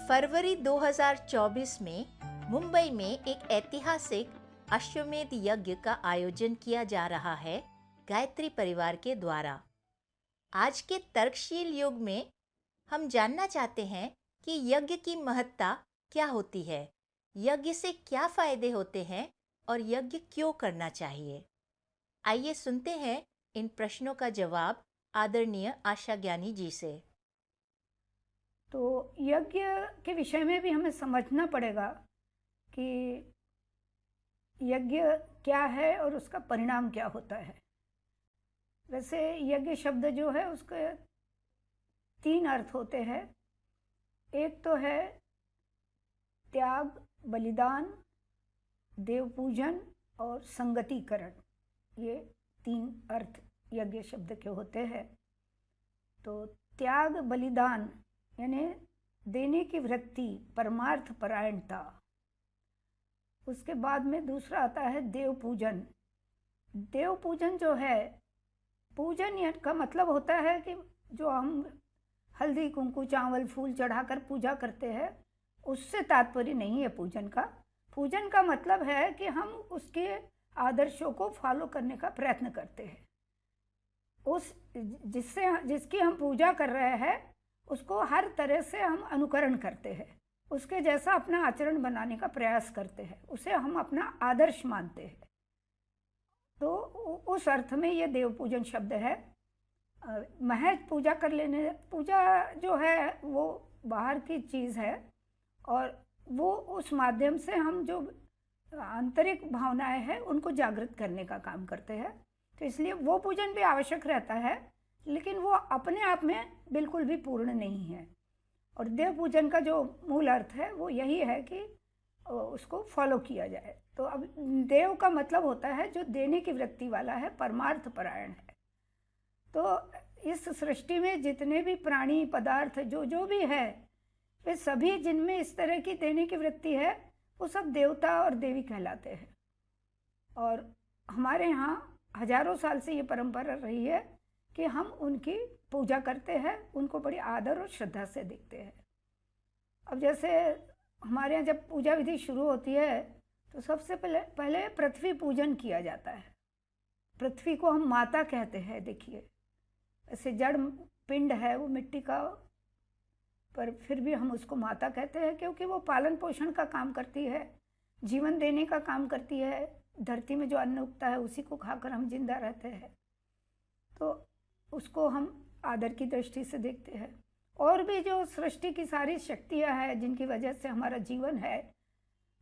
फरवरी 2024 में मुंबई में एक ऐतिहासिक अश्वमेध यज्ञ का आयोजन किया जा रहा है गायत्री परिवार के द्वारा। आज के तर्कशील युग में हम जानना चाहते हैं कि यज्ञ की महत्ता क्या होती है, यज्ञ से क्या फायदे होते हैं और यज्ञ क्यों करना चाहिए। आइए सुनते हैं इन प्रश्नों का जवाब आदरणीय आशा ज्ञानी जी से। तो यज्ञ के विषय में भी हमें समझना पड़ेगा कि यज्ञ क्या है और उसका परिणाम क्या होता है। वैसे यज्ञ शब्द जो है उसके 3 अर्थ होते हैं। एक तो है त्याग, बलिदान, देव पूजन और संगतिकरण। ये 3 अर्थ यज्ञ शब्द के होते हैं। तो त्याग, बलिदान यानी देने की वृत्ति, परमार्थ परायणता। उसके बाद में दूसरा आता है देव पूजन। देव पूजन जो है, पूजन का मतलब होता है कि जो हम हल्दी, कुंकू, चावल, फूल चढ़ाकर पूजा करते हैं, उससे तात्पर्य नहीं है पूजन का। पूजन का मतलब है कि हम उसके आदर्शों को फॉलो करने का प्रयत्न करते हैं। जिसकी हम पूजा कर रहे हैं उसको हर तरह से हम अनुकरण करते हैं, उसके जैसा अपना आचरण बनाने का प्रयास करते हैं, उसे हम अपना आदर्श मानते हैं। तो उस अर्थ में ये देव पूजन शब्द है। महज पूजा कर लेने, पूजा जो है वो बाहर की चीज़ है और वो उस माध्यम से हम जो आंतरिक भावनाएं हैं उनको जागृत करने का काम करते हैं। तो इसलिए वो पूजन भी आवश्यक रहता है, लेकिन वो अपने आप में बिल्कुल भी पूर्ण नहीं है। और देव पूजन का जो मूल अर्थ है वो यही है कि उसको फॉलो किया जाए। तो अब देव का मतलब होता है जो देने की वृत्ति वाला है, परमार्थ परायण है। तो इस सृष्टि में जितने भी प्राणी, पदार्थ जो भी है, वे सभी जिनमें इस तरह की देने की वृत्ति है वो सब देवता और देवी कहलाते हैं। और हमारे यहाँ हजारों साल से ये परंपरा रही है कि हम उनकी पूजा करते हैं, उनको बड़ी आदर और श्रद्धा से देखते हैं। अब जैसे हमारे यहाँ जब पूजा विधि शुरू होती है तो सबसे पहले पृथ्वी पूजन किया जाता है। पृथ्वी को हम माता कहते हैं। देखिए, ऐसे जड़ पिंड है वो मिट्टी का, पर फिर भी हम उसको माता कहते हैं क्योंकि वो पालन पोषण का काम करती है, जीवन देने का काम करती है। धरती में जो अन्न उगता है उसी को खाकर हम जिंदा रहते हैं, तो उसको हम आदर की दृष्टि से देखते हैं। और भी जो सृष्टि की सारी शक्तियां हैं जिनकी वजह से हमारा जीवन है,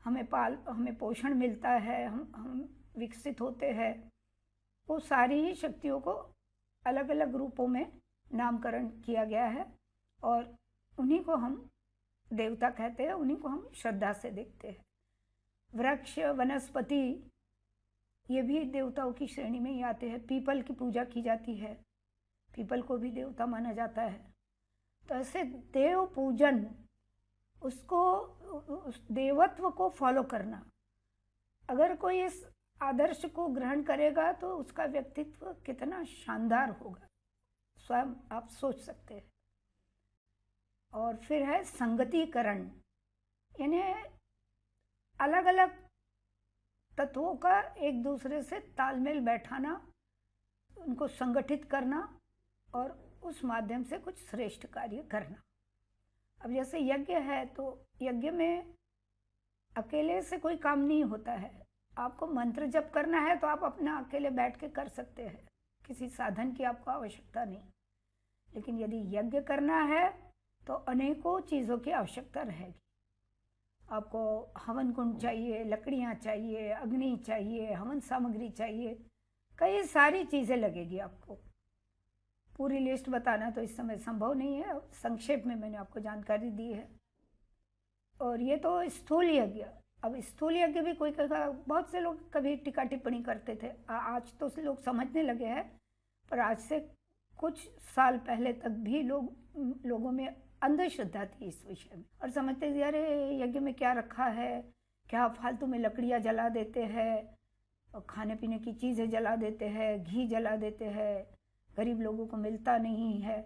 हमें पोषण मिलता है, हम विकसित होते हैं, वो सारी ही शक्तियों को अलग अलग रूपों में नामकरण किया गया है और उन्हीं को हम देवता कहते हैं, उन्हीं को हम श्रद्धा से देखते हैं। वृक्ष, वनस्पति, ये भी देवताओं की श्रेणी में ही आते हैं। पीपल की पूजा की जाती है, पीपल को भी देवता माना जाता है। तो ऐसे देव पूजन, उसको, उस देवत्व को फॉलो करना, अगर कोई इस आदर्श को ग्रहण करेगा तो उसका व्यक्तित्व कितना शानदार होगा, स्वयं आप सोच सकते हैं। और फिर है संगतिकरण, यानी अलग अलग तत्वों का एक दूसरे से तालमेल बैठाना, उनको संगठित करना और उस माध्यम से कुछ श्रेष्ठ कार्य करना। अब जैसे यज्ञ है तो यज्ञ में अकेले से कोई काम नहीं होता है। आपको मंत्र जप करना है तो आप अपना अकेले बैठ के कर सकते हैं, किसी साधन की आपको आवश्यकता नहीं। लेकिन यदि यज्ञ करना है तो अनेकों चीज़ों की आवश्यकता रहेगी। आपको हवन कुंड चाहिए, लकड़ियाँ चाहिए, अग्नि चाहिए, हवन सामग्री चाहिए, कई सारी चीज़ें लगेगी आपको। पूरी लिस्ट बताना तो इस समय संभव नहीं है, संक्षेप में मैंने आपको जानकारी दी है। और ये तो स्थूल यज्ञ। अब स्थूल यज्ञ भी कोई कहा, बहुत से लोग कभी टीका टिप्पणी करते थे, आज तो लोग समझने लगे हैं, पर आज से कुछ साल पहले तक भी लोगों में अंधश्रद्धा थी इस विषय में और समझते थे अरे यज्ञ में क्या रखा है, क्या फालतू में लकड़ियाँ जला देते हैं और खाने पीने की चीज़ें जला देते हैं, घी जला देते हैं, गरीब लोगों को मिलता नहीं है।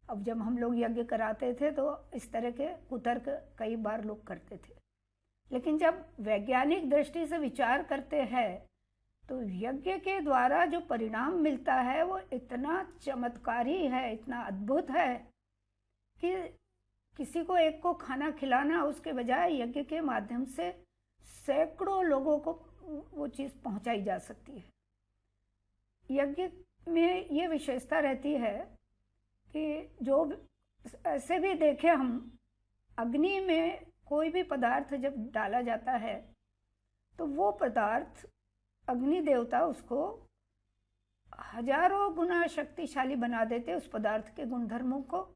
अब जब हम लोग यज्ञ कराते थे तो इस तरह के कुतर्क कई बार लोग करते थे, लेकिन जब वैज्ञानिक दृष्टि से विचार करते हैं तो यज्ञ के द्वारा जो परिणाम मिलता है वो इतना चमत्कारी है, इतना अद्भुत है कि किसी को एक को खाना खिलाना उसके बजाय यज्ञ के माध्यम से सैकड़ों लोगों को वो चीज़ पहुंचाई जा सकती है। यज्ञ में ये विशेषता रहती है कि जो ऐसे भी देखे हम, अग्नि में कोई भी पदार्थ जब डाला जाता है तो वो पदार्थ अग्नि देवता उसको हजारों गुना शक्तिशाली बना देते उस पदार्थ के गुणधर्मों को,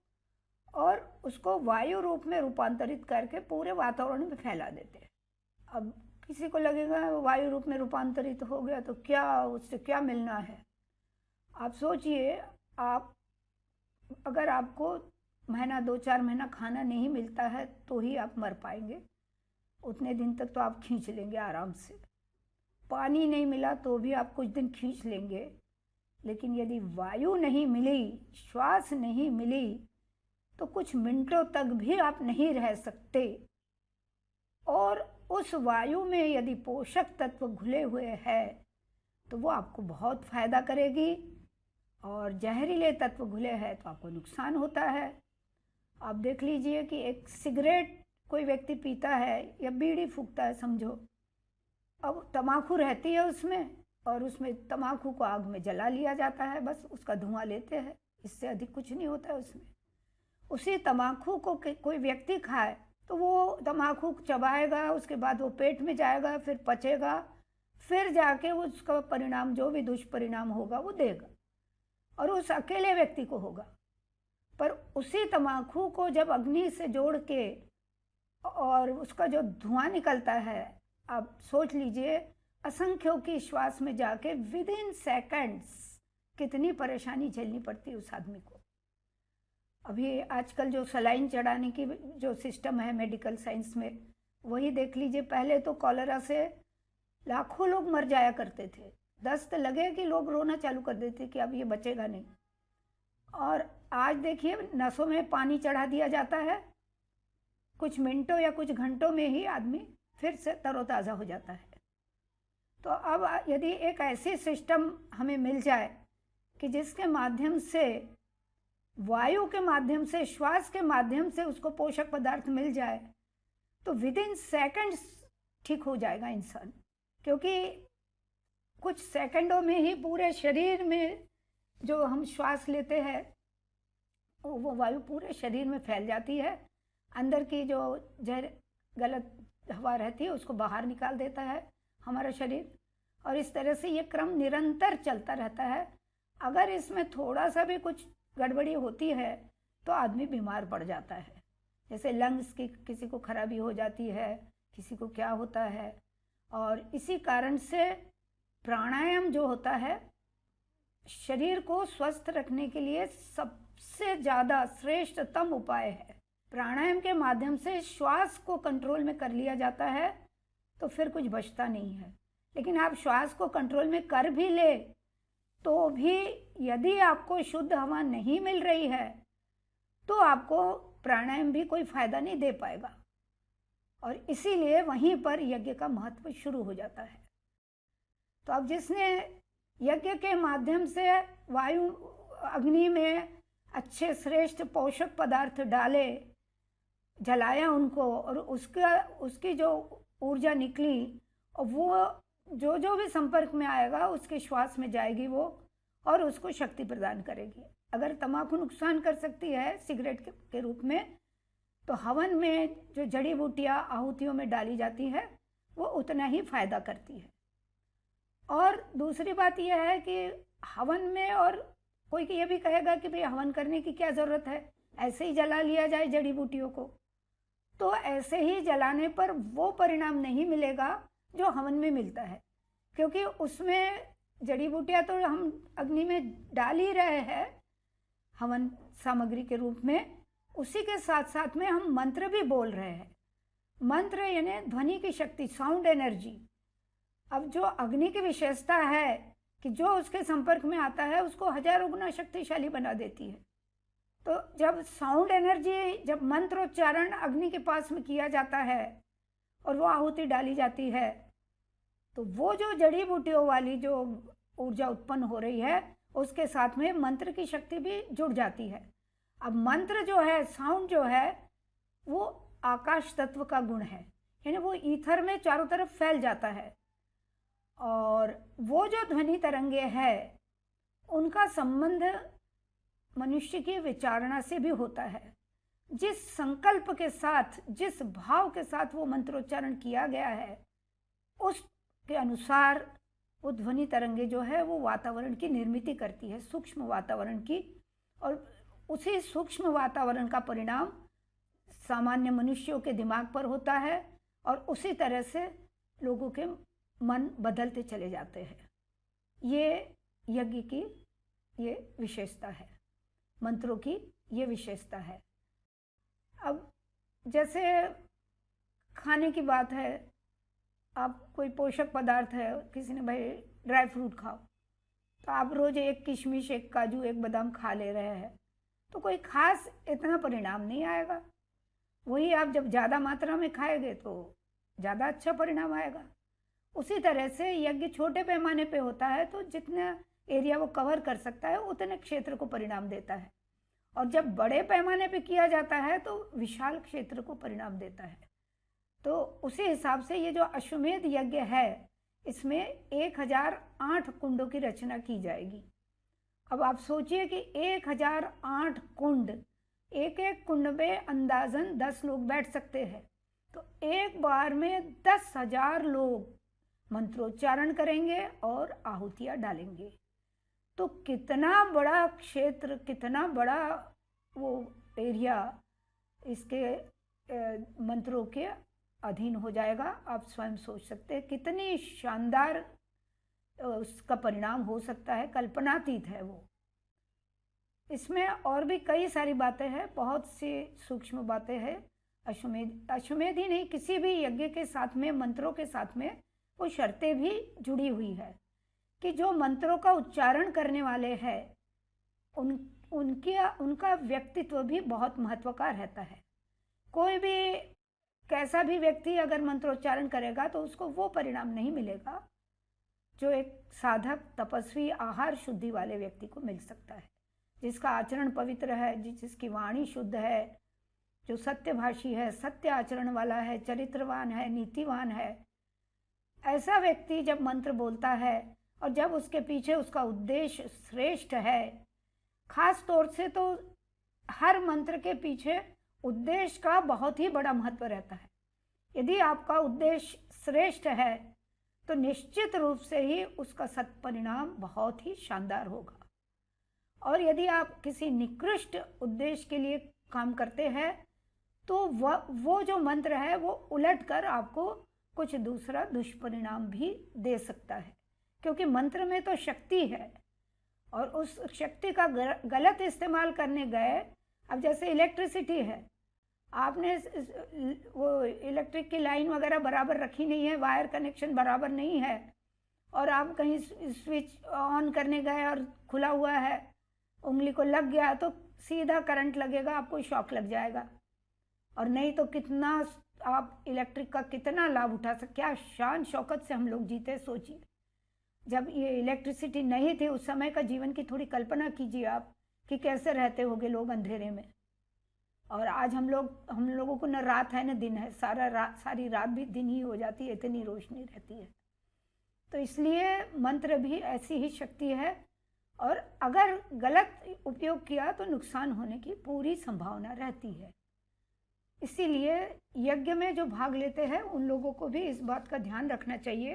और उसको वायु रूप में रूपांतरित करके पूरे वातावरण में फैला देते हैं। अब किसी को लगेगा वायु रूप में रूपांतरित हो गया तो क्या, उससे क्या मिलना है। आप सोचिए, आप अगर आपको महीना 2-4 महीना खाना नहीं मिलता है तो ही आप मर पाएंगे, उतने दिन तक तो आप खींच लेंगे आराम से। पानी नहीं मिला तो भी आप कुछ दिन खींच लेंगे, लेकिन यदि वायु नहीं मिली, श्वास नहीं मिली, तो कुछ मिनटों तक भी आप नहीं रह सकते। और उस वायु में यदि पोषक तत्व घुले हुए हैं तो वो आपको बहुत फायदा करेगी, और जहरीले तत्व घुले हैं तो आपको नुकसान होता है। आप देख लीजिए कि एक सिगरेट कोई व्यक्ति पीता है या बीड़ी फूकता है समझो, अब तम्बाकू रहती है उसमें, और उसमें तम्बाकू को आग में जला लिया जाता है, बस उसका धुआं लेते हैं, इससे अधिक कुछ नहीं होता है उसमें। उसी तम्बाकू को कोई व्यक्ति खाए तो वो तम्बाकू चबाएगा, उसके बाद वो पेट में जाएगा, फिर पचेगा, फिर जाके उसका परिणाम जो भी दुष्परिणाम होगा वो देगा, और उस अकेले व्यक्ति को होगा। पर उसी तम्बाकू को जब अग्नि से जोड़ के और उसका जो धुआं निकलता है, आप सोच लीजिए असंख्यों की श्वास में जाके विद इन सेकेंड्स कितनी परेशानी झेलनी पड़ती है उस आदमी को। अभी आजकल जो सलाइन चढ़ाने की जो सिस्टम है मेडिकल साइंस में, वही देख लीजिए। पहले तो कॉलेरा से लाखों लोग मर जाया करते थे, दस्त लगे कि लोग रोना चालू कर देते कि अब ये बचेगा नहीं, और आज देखिए नसों में पानी चढ़ा दिया जाता है, कुछ मिनटों या कुछ घंटों में ही आदमी फिर से तरोताज़ा हो जाता है। तो अब यदि एक ऐसी सिस्टम हमें मिल जाए कि जिसके माध्यम से, वायु के माध्यम से, श्वास के माध्यम से उसको पोषक पदार्थ मिल जाए, तो विद इन सेकेंड्स ठीक हो जाएगा इंसान, क्योंकि कुछ सेकंडों में ही पूरे शरीर में जो हम श्वास लेते हैं वो वायु पूरे शरीर में फैल जाती है, अंदर की जो जहर गलत हवा रहती है उसको बाहर निकाल देता है हमारा शरीर, और इस तरह से ये क्रम निरंतर चलता रहता है। अगर इसमें थोड़ा सा भी कुछ गड़बड़ी होती है तो आदमी बीमार पड़ जाता है, जैसे लंग्स की किसी को खराबी हो जाती है, किसी को क्या होता है। और इसी कारण से प्राणायाम जो होता है शरीर को स्वस्थ रखने के लिए सबसे ज़्यादा श्रेष्ठतम उपाय है। प्राणायाम के माध्यम से श्वास को कंट्रोल में कर लिया जाता है तो फिर कुछ बचता नहीं है। लेकिन आप श्वास को कंट्रोल में कर भी ले तो भी यदि आपको शुद्ध हवा नहीं मिल रही है तो आपको प्राणायाम भी कोई फायदा नहीं दे पाएगा, और इसीलिए वहीं पर यज्ञ का महत्व शुरू हो जाता है। तो अब जिसने यज्ञ के माध्यम से वायु अग्नि में अच्छे श्रेष्ठ पोषक पदार्थ डाले, जलाया उनको, और उसकी जो ऊर्जा निकली, और वो जो भी संपर्क में आएगा उसके श्वास में जाएगी वो, और उसको शक्ति प्रदान करेगी। अगर तम्बाकू नुकसान कर सकती है सिगरेट के रूप में, तो हवन में जो जड़ी बूटियाँ आहुतियों में डाली जाती है वो उतना ही फायदा करती है। और दूसरी बात यह है कि हवन में, और कोई ये भी कहेगा कि भाई हवन करने की क्या ज़रूरत है, ऐसे ही जला लिया जाए जड़ी बूटियों को, तो ऐसे ही जलाने पर वो परिणाम नहीं मिलेगा जो हवन में मिलता है, क्योंकि उसमें जड़ी बूटियाँ तो हम अग्नि में डाल ही रहे हैं हवन सामग्री के रूप में, उसी के साथ साथ में हम मंत्र भी बोल रहे हैं। मंत्र यानी ध्वनि की शक्ति, साउंड एनर्जी। अब जो अग्नि की विशेषता है कि जो उसके संपर्क में आता है उसको हजारों गुना शक्तिशाली बना देती है। तो जब साउंड एनर्जी, जब मंत्रोच्चारण अग्नि के पास में किया जाता है और वो आहुति डाली जाती है, तो वो जो जड़ी बूटियों वाली जो ऊर्जा उत्पन्न हो रही है उसके साथ में मंत्र की शक्ति भी जुड़ जाती है। अब मंत्र जो है, साउंड जो है, वो आकाश तत्व का गुण है, यानी वो ईथर में चारों तरफ फैल जाता है। और वो जो ध्वनि तरंगे है उनका संबंध मनुष्य की विचारणा से भी होता है। जिस संकल्प के साथ, जिस भाव के साथ वो मंत्रोच्चारण किया गया है, उसके अनुसार वो ध्वनि तरंगे जो है वो वातावरण की निर्मित करती है, सूक्ष्म वातावरण की। और उसी सूक्ष्म वातावरण का परिणाम सामान्य मनुष्यों के दिमाग पर होता है और उसी तरह से लोगों के मन बदलते चले जाते हैं। ये यज्ञ की ये विशेषता है, मंत्रों की ये विशेषता है। अब जैसे खाने की बात है, आप कोई पोषक पदार्थ है, किसी ने भाई ड्राई फ्रूट खाओ, तो आप रोज़ एक किशमिश, एक काजू, एक बादाम खा ले रहे हैं, तो कोई खास इतना परिणाम नहीं आएगा। वही आप जब ज़्यादा मात्रा में खाएंगे तो ज़्यादा अच्छा परिणाम आएगा। उसी तरह से यज्ञ छोटे पैमाने पे होता है तो जितना एरिया वो कवर कर सकता है उतने क्षेत्र को परिणाम देता है, और जब बड़े पैमाने पे किया जाता है तो विशाल क्षेत्र को परिणाम देता है। तो उसी हिसाब से ये जो अश्वमेध यज्ञ है, इसमें 1008 कुंडों की रचना की जाएगी। अब आप सोचिए कि 1008 कुंड, एक एक कुंड में अंदाजन 10 लोग बैठ सकते हैं, तो एक बार में 10,000 लोग मंत्रोच्चारण करेंगे और आहुतियाँ डालेंगे। तो कितना बड़ा क्षेत्र, कितना बड़ा वो एरिया इसके मंत्रों के अधीन हो जाएगा, आप स्वयं सोच सकते हैं कितनी शानदार उसका परिणाम हो सकता है, कल्पनातीत है वो। इसमें और भी कई सारी बातें हैं, बहुत सी सूक्ष्म बातें हैं। अश्वमेध ही नहीं, किसी भी यज्ञ के साथ में, मंत्रों के साथ में वो शर्तें भी जुड़ी हुई है कि जो मंत्रों का उच्चारण करने वाले हैं उनका व्यक्तित्व भी बहुत महत्व का रहता है। कोई भी कैसा भी व्यक्ति अगर मंत्रोच्चारण करेगा तो उसको वो परिणाम नहीं मिलेगा जो एक साधक, तपस्वी, आहार शुद्धि वाले व्यक्ति को मिल सकता है, जिसका आचरण पवित्र है, जिसकी वाणी शुद्ध है, जो सत्यभाषी है, सत्य आचरण वाला है, चरित्रवान है, नीतिवान है। ऐसा व्यक्ति जब मंत्र बोलता है और जब उसके पीछे उसका उद्देश्य श्रेष्ठ है, खास तौर से तो हर मंत्र के पीछे उद्देश्य का बहुत ही बड़ा महत्व रहता है। यदि आपका उद्देश्य श्रेष्ठ है तो निश्चित रूप से ही उसका सत्परिणाम बहुत ही शानदार होगा। और यदि आप किसी निकृष्ट उद्देश्य के लिए काम करते हैं तो वो जो मंत्र है वो उलट कर आपको कुछ दूसरा दुष्परिणाम भी दे सकता है, क्योंकि मंत्र में तो शक्ति है और उस शक्ति का गलत इस्तेमाल करने गए। अब जैसे इलेक्ट्रिसिटी है, आपने वो इलेक्ट्रिक की लाइन वगैरह बराबर रखी नहीं है, वायर कनेक्शन बराबर नहीं है, और आप कहीं स्विच ऑन करने गए और खुला हुआ है, उंगली को लग गया तो सीधा करंट लगेगा, आपको शॉक लग जाएगा। और नहीं तो कितना आप इलेक्ट्रिक का कितना लाभ उठा सकते, क्या शान शौकत से हम लोग जीते। सोचिए जब ये इलेक्ट्रिसिटी नहीं थी उस समय का जीवन की थोड़ी कल्पना कीजिए आप कि कैसे रहते होंगे लोग अंधेरे में। और आज हम लोगों को न रात है न दिन है, सारी रात भी दिन ही हो जाती है, इतनी रोशनी रहती है। तो इसलिए मंत्र भी ऐसी ही शक्ति है, और अगर गलत उपयोग किया तो नुकसान होने की पूरी संभावना रहती है। इसीलिए यज्ञ में जो भाग लेते हैं उन लोगों को भी इस बात का ध्यान रखना चाहिए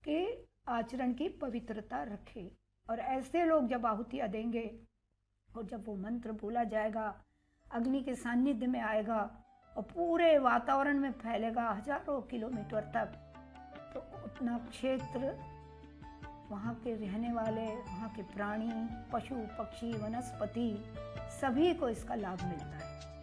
कि आचरण की पवित्रता रखें। और ऐसे लोग जब आहुतियाँ देंगे और जब वो मंत्र बोला जाएगा, अग्नि के सानिध्य में आएगा और पूरे वातावरण में फैलेगा हजारों किलोमीटर तक, तो उतना क्षेत्र, वहाँ के रहने वाले, वहाँ के प्राणी, पशु पक्षी, वनस्पति, सभी को इसका लाभ मिलता है।